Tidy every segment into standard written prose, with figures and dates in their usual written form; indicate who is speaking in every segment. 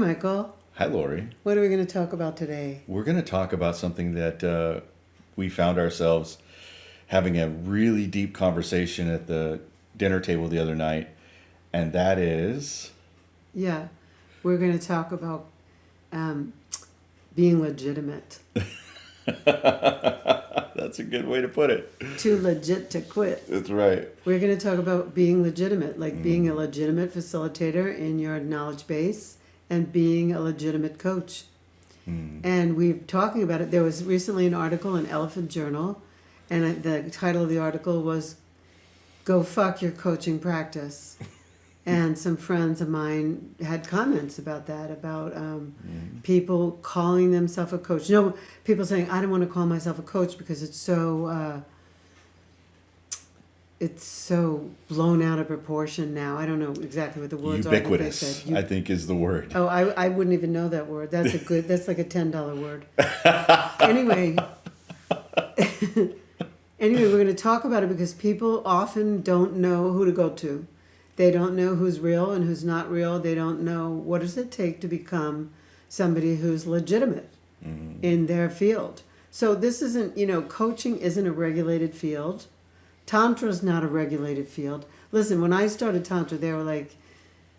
Speaker 1: Michael.
Speaker 2: Hi, Lori.
Speaker 1: What are we going to talk about today?
Speaker 2: We're going to talk about something that we found ourselves having a really deep conversation at the dinner table the other night, and that is...
Speaker 1: Yeah, we're going to talk about being legitimate.
Speaker 2: That's a good way to put it.
Speaker 1: Too legit to quit.
Speaker 2: That's right.
Speaker 1: We're going to talk about being legitimate, like being a legitimate facilitator in your knowledge base and being a legitimate coach. And we're talking about it. There was recently an article in Elephant Journal, and the title of the article was "Go Fuck Your Coaching Practice." And some friends of mine had comments about that, about people calling themselves a coach. No, people saying, I don't want to call myself a coach because it's so blown out of proportion now. I don't know exactly what the words
Speaker 2: Ubiquitous,
Speaker 1: are. Ubiquitous,
Speaker 2: I think, is the word.
Speaker 1: Oh, I wouldn't even know that word. That's like a $10 word. Anyway, we're going to talk about it because people often don't know who to go to. They don't know who's real and who's not real. They don't know what does it take to become somebody who's legitimate in their field. So this isn't, coaching isn't a regulated field. Tantra's not a regulated field. Listen, when I started Tantra, there were like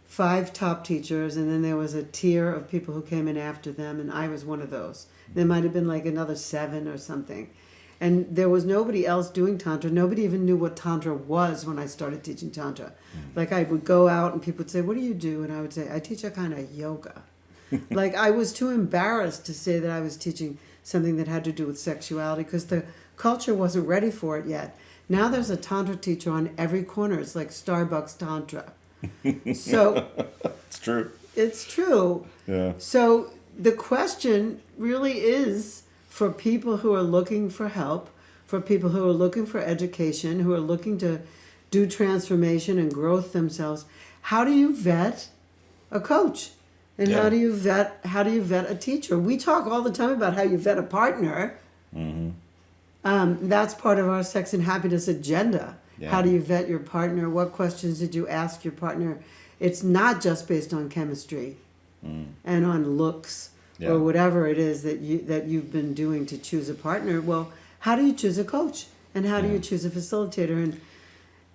Speaker 1: 5 top teachers, and then there was a tier of people who came in after them, and I was one of those. There might have been like another 7 or something. And there was nobody else doing Tantra. Nobody even knew what Tantra was when I started teaching Tantra. Like I would go out and people would say, what do you do? And I would say, I teach a kind of yoga. Like I was too embarrassed to say that I was teaching something that had to do with sexuality because the culture wasn't ready for it yet. Now there's a Tantra teacher on every corner. It's like Starbucks Tantra. So
Speaker 2: It's true.
Speaker 1: it's true.
Speaker 2: Yeah.
Speaker 1: So the question really is for people who are looking for help, for people who are looking for education, who are looking to do transformation and growth themselves, how do you vet a coach? And
Speaker 2: Yeah.
Speaker 1: how do you vet a teacher? We talk all the time about how you vet a partner. That's part of our sex and happiness agenda.
Speaker 2: Yeah.
Speaker 1: How do you vet your partner? What questions did you ask your partner? It's not just based on chemistry and on looks
Speaker 2: Yeah.
Speaker 1: or whatever it is that you've been doing to choose a partner. Well, how do you choose a coach? And how do you choose a facilitator?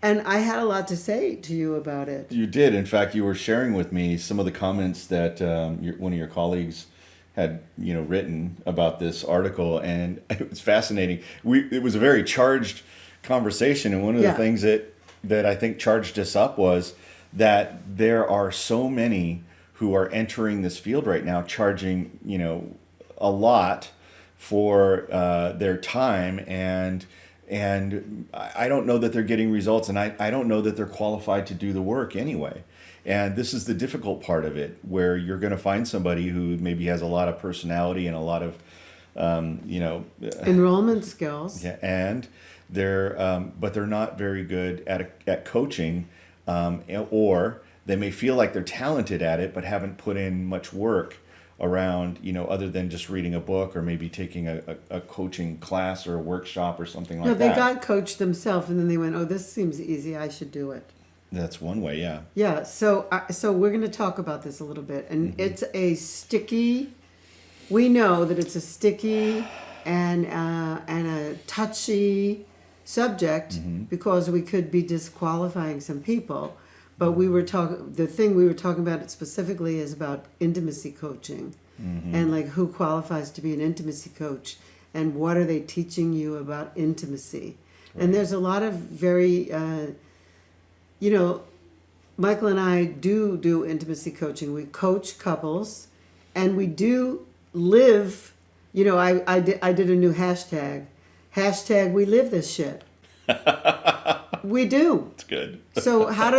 Speaker 1: And I had a lot to say to you about it.
Speaker 2: You did. In fact, you were sharing with me some of the comments that one of your colleagues had, written about this article, and it was fascinating. It was a very charged conversation, and one of the things that I think charged us up was that there are so many who are entering this field right now, charging, a lot for their time, and I don't know that they're getting results, and I don't know that they're qualified to do the work anyway. And this is the difficult part of it, where you're going to find somebody who maybe has a lot of personality and a lot of,
Speaker 1: Enrollment skills.
Speaker 2: yeah, and but they're not very good at coaching, or they may feel like they're talented at it, but haven't put in much work around, other than just reading a book or maybe taking a coaching class or a workshop or something like that.
Speaker 1: No, they got coached themselves, and then they went, "Oh, this seems easy. I should do it."
Speaker 2: That's one way, yeah.
Speaker 1: Yeah. So we're going to talk about this a little bit, and it's a sticky. We know that it's a sticky and a touchy subject because we could be disqualifying some people. But the thing we were talking about specifically is about intimacy coaching and like who qualifies to be an intimacy coach and what are they teaching you about intimacy. Right. And there's a lot of very, Michael and I do intimacy coaching. We coach couples and we do live, I did a new hashtag we live this shit. We do.
Speaker 2: It's good.
Speaker 1: So how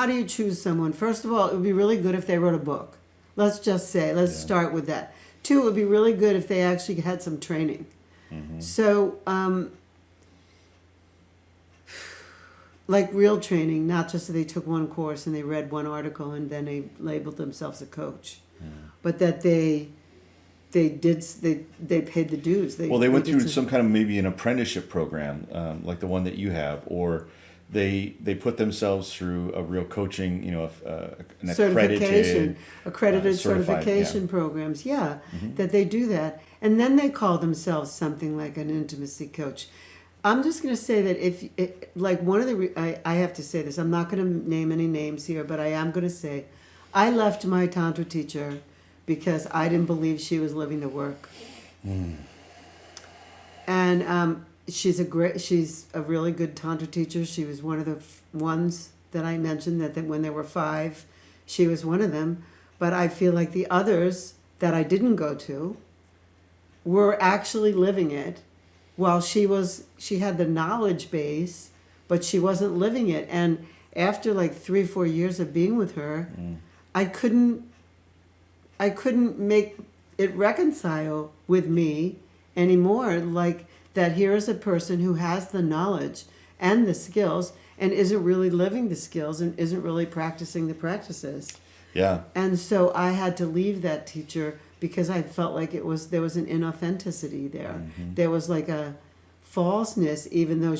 Speaker 1: do you choose someone? First of all, it would be really good if they wrote a book. Let's start with that. 2, it would be really good if they actually had some training. So, like real training, not just that they took one course and they read one article and then they labeled themselves a coach, but that they paid the dues.
Speaker 2: They went through some kind of maybe an apprenticeship program, like the one that you have, or they put themselves through a real coaching, an
Speaker 1: Certification, accredited
Speaker 2: certified,
Speaker 1: certification programs, that they do that. And then they call themselves something like an intimacy coach. I'm just going to say that like one of I have to say this, I'm not going to name any names here, but I am going to say, I left my Tantra teacher because I didn't believe she was living the work. And she's a really good Tantra teacher. She was one of the ones that I mentioned that when there were 5, she was one of them. But I feel like the others that I didn't go to were actually living it, while she had the knowledge base, but she wasn't living it. And after like 3-4 years of being with her, I couldn't make it reconcile with me anymore. Like that here is a person who has the knowledge and the skills and isn't really living the skills and isn't really practicing the practices.
Speaker 2: Yeah.
Speaker 1: And so I had to leave that teacher because I felt like there was an inauthenticity there. There was like a falseness, even though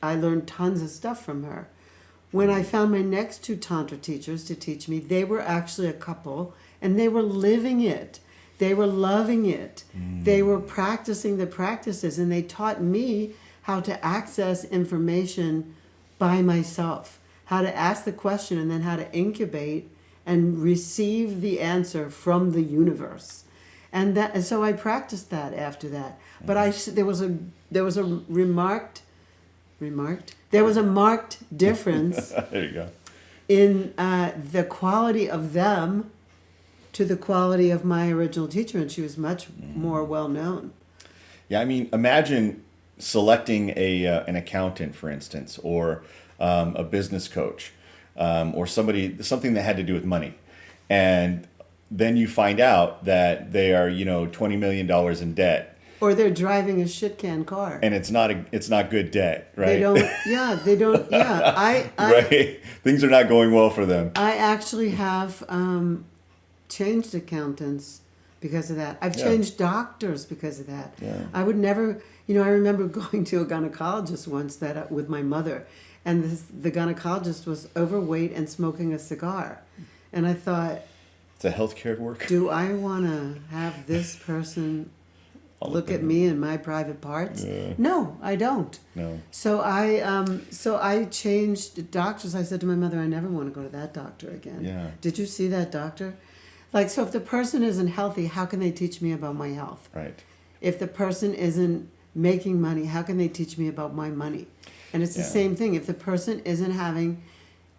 Speaker 1: I learned tons of stuff from her. When I found my next 2 Tantra teachers to teach me, they were actually a couple and they were living it. They were loving it. They were practicing the practices and they taught me how to access information by myself, how to ask the question and then how to incubate and receive the answer from the universe. And so I practiced that after that. But there was a marked difference
Speaker 2: There you go.
Speaker 1: in the quality of them to the quality of my original teacher, and she was much more well known.
Speaker 2: Yeah, I mean, imagine selecting an accountant, for instance, or a business coach, or something that had to do with money, and then you find out that they are, $20 million in debt,
Speaker 1: or they're driving a shit can car,
Speaker 2: and it's not good debt, right?
Speaker 1: They don't.
Speaker 2: Right, things are not going well for them.
Speaker 1: I actually have changed accountants because of that. I've changed doctors because of that.
Speaker 2: Yeah.
Speaker 1: I would never, I remember going to a gynecologist once with my mother, and the gynecologist was overweight and smoking a cigar. And I thought,
Speaker 2: it's a healthcare worker.
Speaker 1: do I want to have this person look at me and my private parts?
Speaker 2: Yeah.
Speaker 1: No, I don't.
Speaker 2: No.
Speaker 1: So I changed doctors. I said to my mother, I never want to go to that doctor again.
Speaker 2: Yeah.
Speaker 1: Did you see that doctor? So if the person isn't healthy, how can they teach me about my health?
Speaker 2: Right.
Speaker 1: If the person isn't making money, how can they teach me about my money? And it's the same thing. If the person isn't having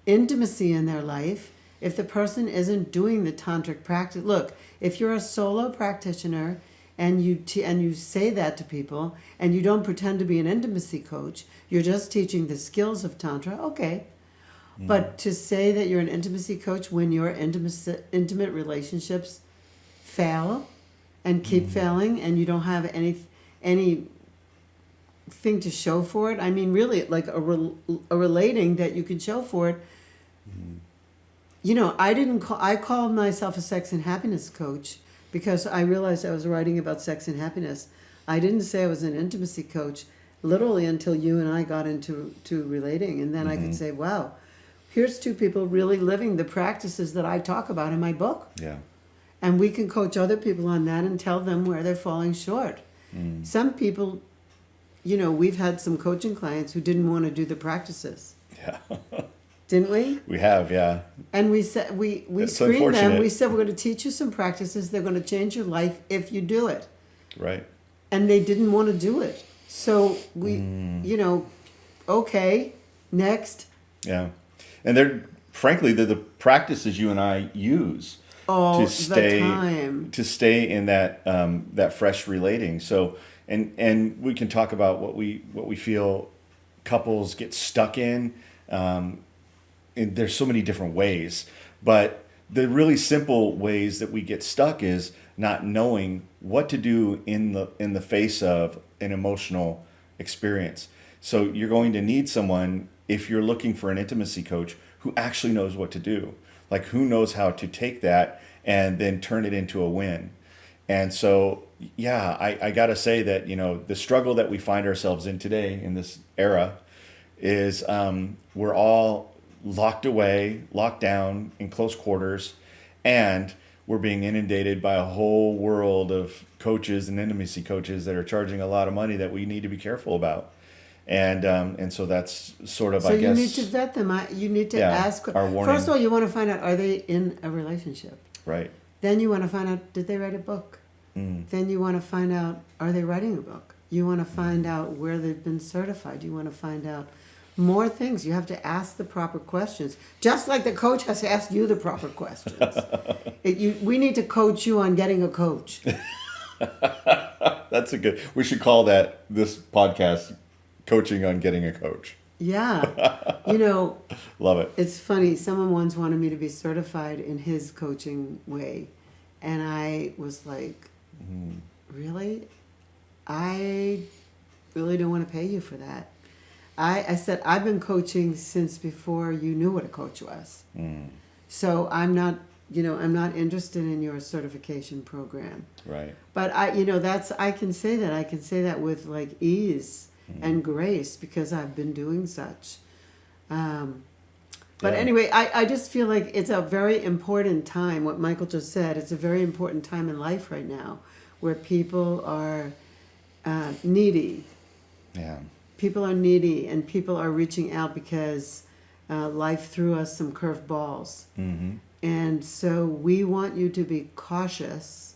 Speaker 1: intimacy in their life, if the person isn't doing the tantric practice, look, if you're a solo practitioner and you say that to people and you don't pretend to be an intimacy coach, you're just teaching the skills of tantra, okay. But to say that you're an intimacy coach when your intimate relationships fail and keep failing and you don't have any thing to show for it, I mean, really, like a relating that you can show for it. I called myself a sex and happiness coach because I realized I was writing about sex and happiness. I didn't say I was an intimacy coach literally until you and I got into relating, and then I could say, wow, here's 2 people really living the practices that I talk about in my book.
Speaker 2: Yeah.
Speaker 1: And we can coach other people on that and tell them where they're falling short. Some people, we've had some coaching clients who didn't want to do the practices.
Speaker 2: Yeah.
Speaker 1: Didn't we?
Speaker 2: We have, yeah.
Speaker 1: And we said we
Speaker 2: That's
Speaker 1: screened them.
Speaker 2: unfortunate.
Speaker 1: We said we're going to teach you some practices. They're going to change your life if you do it.
Speaker 2: Right.
Speaker 1: And they didn't want to do it. So we, okay, next.
Speaker 2: Yeah. And they're the practices you and I use
Speaker 1: All
Speaker 2: to stay
Speaker 1: the time.
Speaker 2: to stay in that fresh relating. So and we can talk about what we feel couples get stuck in. And there's so many different ways, but the really simple ways that we get stuck is not knowing what to do in the face of an emotional experience. So you're going to need someone, if you're looking for an intimacy coach, who actually knows what to do, like who knows how to take that and then turn it into a win. And so, I gotta say that, the struggle that we find ourselves in today in this era, is we're all locked away, locked down in close quarters, and we're being inundated by a whole world of coaches and intimacy coaches that are charging a lot of money that we need to be careful about. And so that's sort of,
Speaker 1: So
Speaker 2: I
Speaker 1: you
Speaker 2: guess,
Speaker 1: need to vet them. You need to
Speaker 2: yeah,
Speaker 1: ask.
Speaker 2: our warning.
Speaker 1: First of all, you want to find out, are they in a relationship?
Speaker 2: right.
Speaker 1: Then you want to find out, did they write a book? Then you want to find out, are they writing a book? You want to find out where they've been certified. You want to find out more things. You have to ask the proper questions. Just like the coach has to ask you the proper questions. We need to coach you on getting a coach.
Speaker 2: That's a good, we should call this podcast Coaching on Getting a Coach.
Speaker 1: Yeah. You know,
Speaker 2: Love it.
Speaker 1: it's funny. Someone once wanted me to be certified in his coaching way. And I was like, really? I really don't want to pay you for that. I said, I've been coaching since before you knew what a coach was. So I'm not interested in your certification program.
Speaker 2: Right.
Speaker 1: But I can say that. I can say that with like ease and grace because I've been doing such. But
Speaker 2: Yeah.
Speaker 1: anyway, I just feel like it's a very important time, what Michael just said. It's a very important time in life right now where people are needy.
Speaker 2: Yeah.
Speaker 1: People are needy and people are reaching out because life threw us some curved balls.
Speaker 2: Mm-hmm.
Speaker 1: And so we want you to be cautious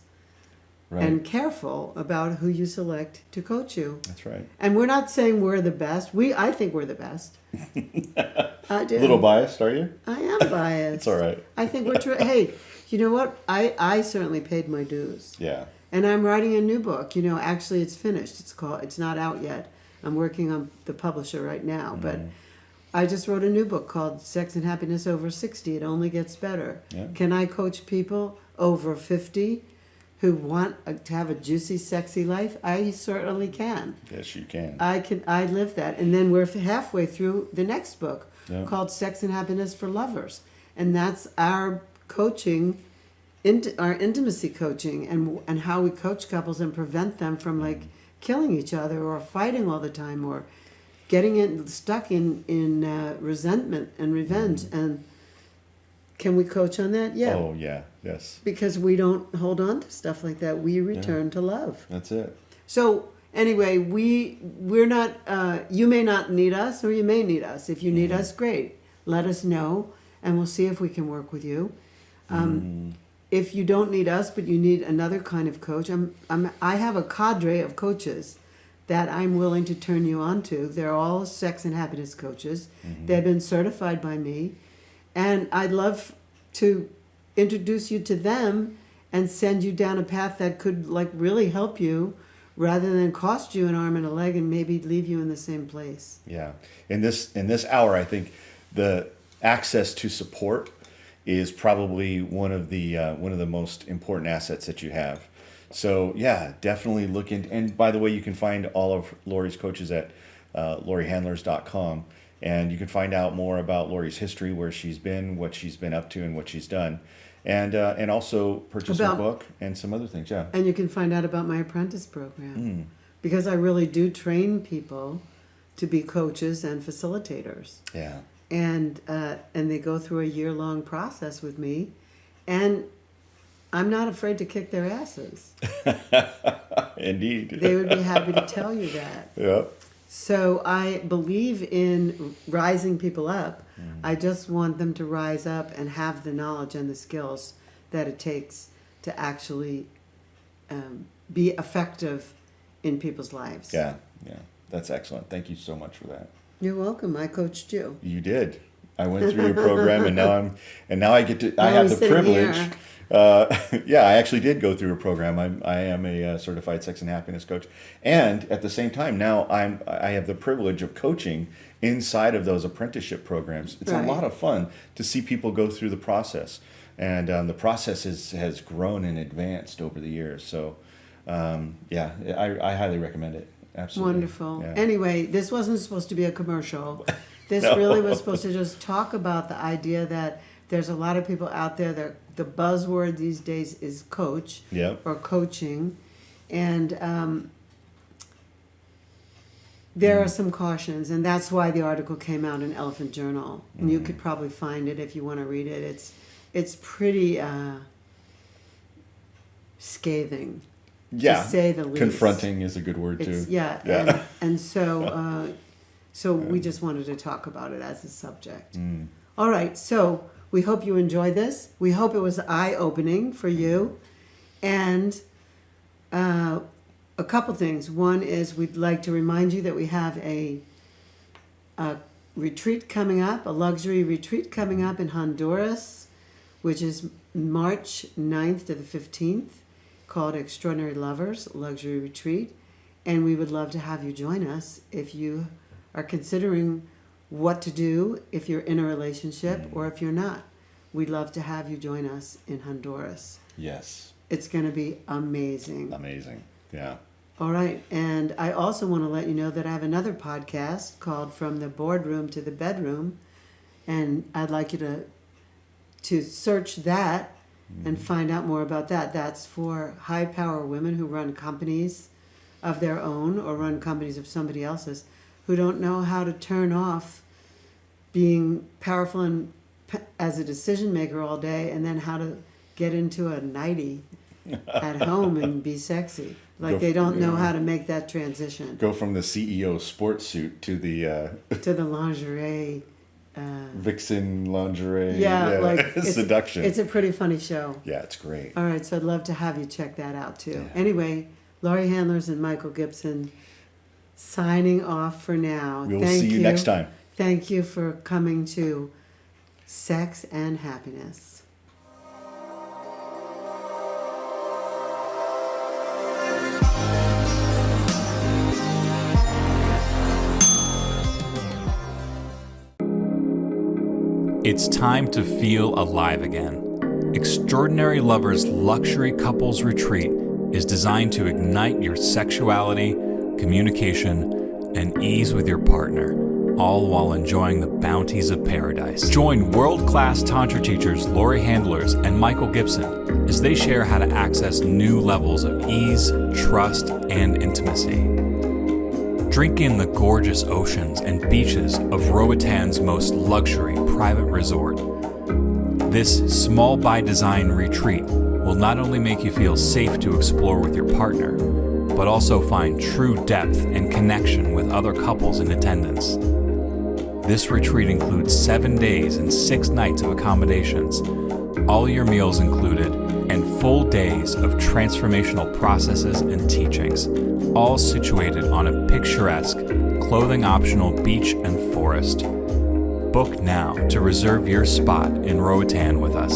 Speaker 2: Right.
Speaker 1: and careful about who you select to coach you.
Speaker 2: That's right.
Speaker 1: And we're not saying we're the best. I think we're the best. I do.
Speaker 2: A little biased, are you?
Speaker 1: I am biased.
Speaker 2: It's all right.
Speaker 1: I think we're true. Hey, you know what? I certainly paid my dues.
Speaker 2: Yeah.
Speaker 1: And I'm writing a new book. Actually it's finished. It's not out yet. I'm working on the publisher right now, but I just wrote a new book called Sex and Happiness Over 60. It only gets better.
Speaker 2: Yeah.
Speaker 1: Can I coach people over 50 who want to have a juicy, sexy life? I certainly can.
Speaker 2: Yes, you can.
Speaker 1: I live that. And then we're halfway through the next book
Speaker 2: Yeah.
Speaker 1: called Sex and Happiness for Lovers. And that's our coaching, our intimacy coaching, and how we coach couples and prevent them from like killing each other or fighting all the time or getting stuck in resentment and revenge. And can we coach on that? Yeah.
Speaker 2: Oh, yeah. Yes.
Speaker 1: Because we don't hold on to stuff like that. We return to love.
Speaker 2: That's it.
Speaker 1: So anyway, we're not. You may not need us, or you may need us. If you need us, great. Let us know, and we'll see if we can work with you. If you don't need us, but you need another kind of coach, I have a cadre of coaches that I'm willing to turn you on to. They're all sex and happiness coaches. They've been certified by me, and I'd love to introduce you to them and send you down a path that could like really help you rather than cost you an arm and a leg and maybe leave you in the same place.
Speaker 2: Yeah. In this hour, I think the access to support is probably one of the most important assets that you have. So yeah, definitely look in. And by the way, you can find all of Lori's coaches at LoriHandlers.com. And you can find out more about Lori's history, where she's been, what she's been up to, and what she's done. And also purchase her book and some other things, yeah.
Speaker 1: And you can find out about my apprentice program. Because I really do train people to be coaches and facilitators.
Speaker 2: Yeah.
Speaker 1: And they go through a year-long process with me. And I'm not afraid to kick their asses.
Speaker 2: Indeed.
Speaker 1: They would be happy to tell you that.
Speaker 2: Yeah.
Speaker 1: So I believe in rising people up. I just want them to rise up and have the knowledge and the skills that it takes to actually be effective in people's lives.
Speaker 2: Yeah. Yeah. That's excellent. Thank you so much for that.
Speaker 1: You're welcome. I coached you.
Speaker 2: You did. I went through your program, and now I get to. I have the
Speaker 1: sitting
Speaker 2: privilege.
Speaker 1: here.
Speaker 2: Yeah, I actually did go through a program. I am a certified sex and happiness coach, and at the same time, now I have the privilege of coaching inside of those apprenticeship programs. It's
Speaker 1: Right.
Speaker 2: a lot of fun to see people go through the process, and the process has grown and advanced over the years. So, yeah, I highly recommend it. Absolutely.
Speaker 1: Wonderful.
Speaker 2: Yeah.
Speaker 1: Anyway, this wasn't supposed to be a commercial. This
Speaker 2: No.
Speaker 1: really was supposed to just talk about the idea that there's a lot of people out there that the buzzword these days is coach
Speaker 2: Yep.
Speaker 1: or coaching. And There are some cautions, and that's why the article came out in Elephant Journal. And you could probably find it if you want to read it. It's pretty scathing,
Speaker 2: Yeah.
Speaker 1: to say the least.
Speaker 2: Confronting is a good word too.
Speaker 1: Yeah. And so we just wanted to talk about it as a subject. All right, so we hope you enjoyed this. We hope it was eye-opening for you. And a couple things. One is we'd like to remind you that we have a retreat coming up, a luxury retreat coming up in Honduras, which is March 9th to the 15th, called Extraordinary Lovers Luxury Retreat. And we would love to have you join us if you are considering what to do if you're in a relationship or if you're not. We'd love to have you join us in Honduras.
Speaker 2: Yes.
Speaker 1: It's going to be amazing.
Speaker 2: Amazing. Yeah.
Speaker 1: All right. And I also want to let you know that I have another podcast called From the Boardroom to the Bedroom. And I'd like you to search that and find out more about that. That's for high power women who run companies of their own or run companies of somebody else's, who don't know how to turn off being powerful and as a decision maker all day, and then how to get into a nightie at home and be sexy. Like they don't know how to make that transition.
Speaker 2: Go from the CEO sports suit to the
Speaker 1: to the lingerie.
Speaker 2: Vixen lingerie.
Speaker 1: Like
Speaker 2: seduction.
Speaker 1: It's a pretty funny show.
Speaker 2: Yeah, it's great.
Speaker 1: All right, so I'd love to have you check that out too.
Speaker 2: Yeah.
Speaker 1: Anyway, Laurie Handlers and Michael Gibson signing off for now.
Speaker 2: We'll see you next time.
Speaker 1: Thank you for coming to Sex and Happiness.
Speaker 3: It's time to feel alive again. Extraordinary Lovers Luxury Couples Retreat is designed to ignite your sexuality, communication, and ease with your partner, all while enjoying the bounties of paradise. Join world-class Tantra teachers Laurie Handlers and Michael Gibson as they share how to access new levels of ease, trust, and intimacy. Drink in the gorgeous oceans and beaches of Roatan's most luxury private resort. This small by design retreat will not only make you feel safe to explore with your partner, but also find true depth and connection with other couples in attendance. This retreat includes 7 days and 6 nights of accommodations, all your meals included, and full days of transformational processes and teachings, all situated on a picturesque, clothing-optional beach and forest. Book now to reserve your spot in Roatan with us.